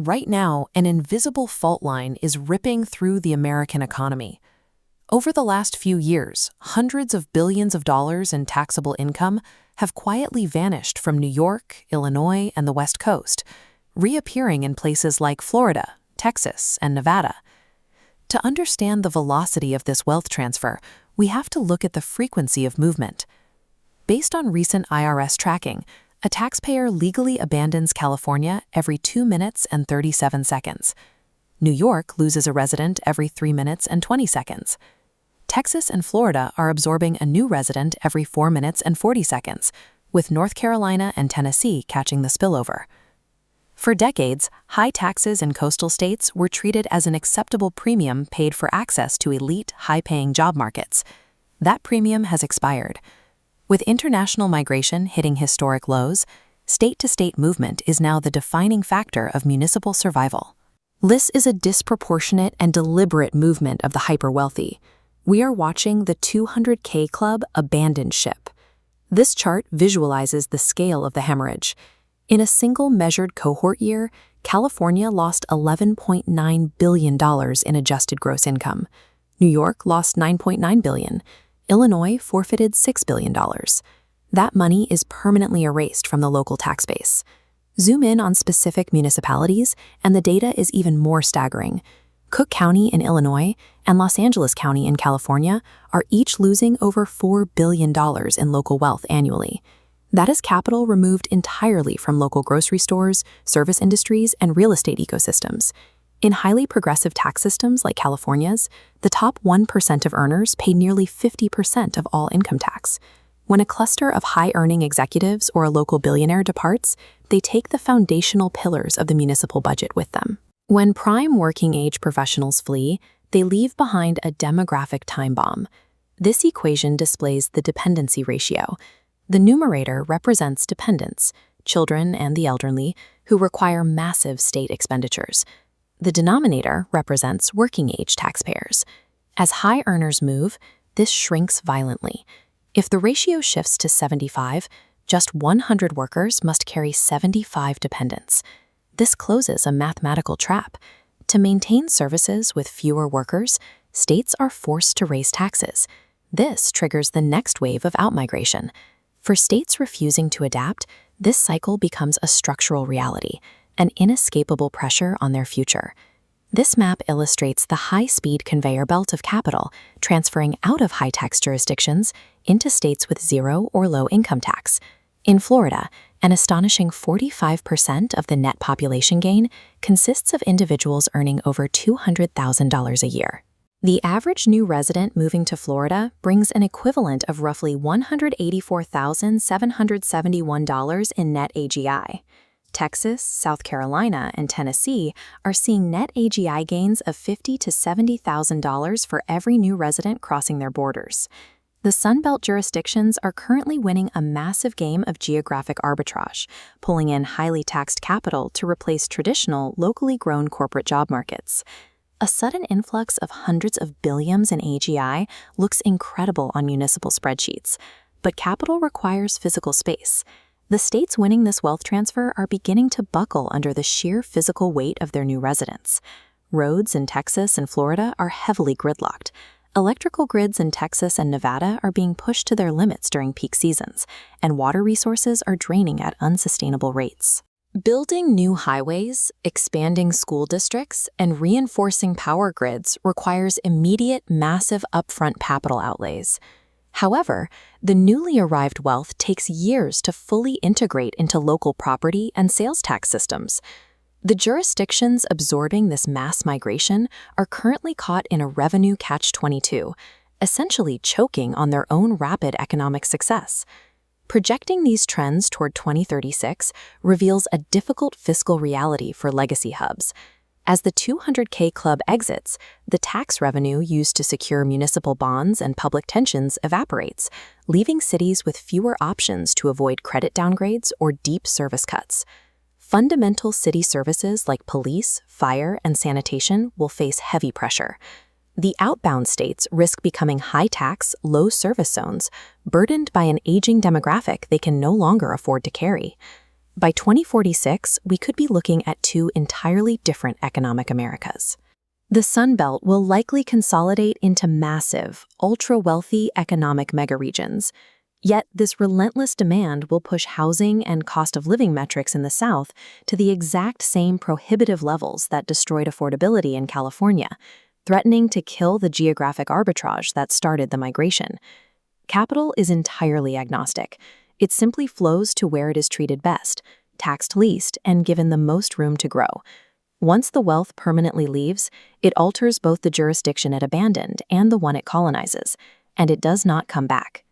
Right now, an invisible fault line is ripping through the American economy. Over the last few years, hundreds of billions of dollars in taxable income have quietly vanished from New York, Illinois, and the West Coast, reappearing in places like Florida, Texas, and Nevada. To understand the velocity of this wealth transfer, we have to look at the frequency of movement. Based on recent IRS tracking, a taxpayer legally abandons California every 2 minutes and 37 seconds. New York loses a resident every 3 minutes and 20 seconds. Texas and Florida are absorbing a new resident every 4 minutes and 40 seconds, with North Carolina and Tennessee catching the spillover. For decades, high taxes in coastal states were treated as an acceptable premium paid for access to elite, high-paying job markets. That premium has expired. With international migration hitting historic lows, state-to-state movement is now the defining factor of municipal survival. This is a disproportionate and deliberate movement of the hyper-wealthy. We are watching the 200K Club abandon ship. This chart visualizes the scale of the hemorrhage. In a single measured cohort year, California lost $11.9 billion in adjusted gross income. New York lost $9.9 billion. Illinois forfeited $6 billion. That money is permanently erased from the local tax base. Zoom in on specific municipalities, and the data is even more staggering. Cook County in Illinois and Los Angeles County in California are each losing over $4 billion in local wealth annually. That is capital removed entirely from local grocery stores, service industries, and real estate ecosystems. In highly progressive tax systems like California's, the top 1% of earners pay nearly 50% of all income tax. When a cluster of high-earning executives or a local billionaire departs, they take the foundational pillars of the municipal budget with them. When prime working-age professionals flee, they leave behind a demographic time bomb. This equation displays the dependency ratio. The numerator represents dependents, children and the elderly, who require massive state expenditures. The denominator represents working-age taxpayers. As high earners move, this shrinks violently. If the ratio shifts to 75, just 100 workers must carry 75 dependents. This closes a mathematical trap. To maintain services with fewer workers, states are forced to raise taxes. This triggers the next wave of outmigration. For states refusing to adapt, this cycle becomes a structural reality, an inescapable pressure on their future. This map illustrates the high-speed conveyor belt of capital transferring out of high-tax jurisdictions into states with zero or low income tax. In Florida, an astonishing 45% of the net population gain consists of individuals earning over $200,000 a year. The average new resident moving to Florida brings an equivalent of roughly $184,771 in net AGI. Texas, South Carolina, and Tennessee are seeing net AGI gains of $50,000 to $70,000 for every new resident crossing their borders. The Sunbelt jurisdictions are currently winning a massive game of geographic arbitrage, pulling in highly taxed capital to replace traditional, locally grown corporate job markets. A sudden influx of hundreds of billions in AGI looks incredible on municipal spreadsheets, but capital requires physical space. The states winning this wealth transfer are beginning to buckle under the sheer physical weight of their new residents. Roads in Texas and Florida are heavily gridlocked. Electrical grids in Texas and Nevada are being pushed to their limits during peak seasons, and water resources are draining at unsustainable rates. Building new highways, expanding school districts, and reinforcing power grids requires immediate, massive upfront capital outlays. However, the newly arrived wealth takes years to fully integrate into local property and sales tax systems. The jurisdictions absorbing this mass migration are currently caught in a revenue catch-22, essentially choking on their own rapid economic success. Projecting these trends toward 2036 reveals a difficult fiscal reality for legacy hubs. As the 200K Club exits, the tax revenue used to secure municipal bonds and public tensions evaporates, leaving cities with fewer options to avoid credit downgrades or deep service cuts. Fundamental city services like police, fire, and sanitation will face heavy pressure. The outbound states risk becoming high-tax, low-service zones, burdened by an aging demographic they can no longer afford to carry. By 2046, we could be looking at two entirely different economic Americas. The Sun Belt will likely consolidate into massive, ultra-wealthy economic megaregions. Yet this relentless demand will push housing and cost of living metrics in the South to the exact same prohibitive levels that destroyed affordability in California, threatening to kill the geographic arbitrage that started the migration. Capital is entirely agnostic. It simply flows to where it is treated best, taxed least, and given the most room to grow. Once the wealth permanently leaves, it alters both the jurisdiction it abandoned and the one it colonizes, and it does not come back.